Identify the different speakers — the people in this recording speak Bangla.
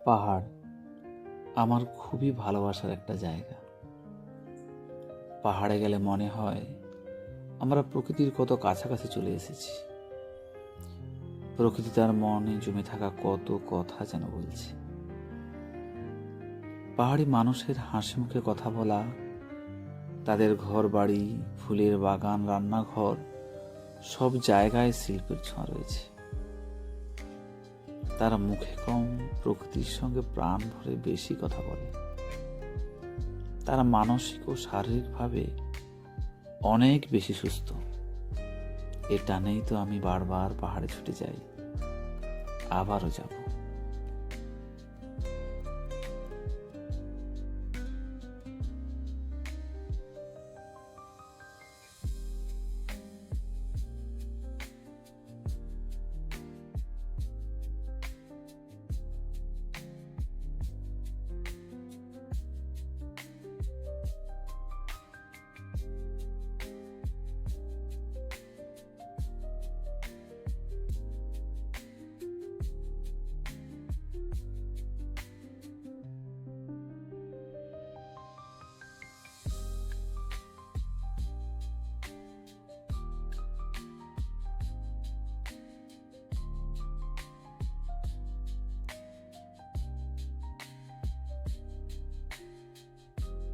Speaker 1: পাহাড় আমার খুবই ভালোবাসার একটা জায়গা। পাহাড়ে গেলে মনে হয় আমরা প্রকৃতির কত কাছাকাছি চলে এসেছি। প্রকৃতি তার মনে জমে থাকা কত কথা যেন বলছে। পাহাড়ি মানুষের হাসি মুখে কথা বলা, তাদের ঘর বাড়ি, ফুলের বাগান, রান্নাঘর, সব জায়গায় শিল্পের ছোঁয়া রয়েছে। তারা মুখে কম, প্রকৃতির সঙ্গে প্রাণ ভরে বেশি কথা বলে। তারা মানসিক ও শারীরিকভাবে অনেক বেশি সুস্থ। এ টানেই তো আমি বারবার পাহাড়ে ছুটে যাই, আবারও যাব।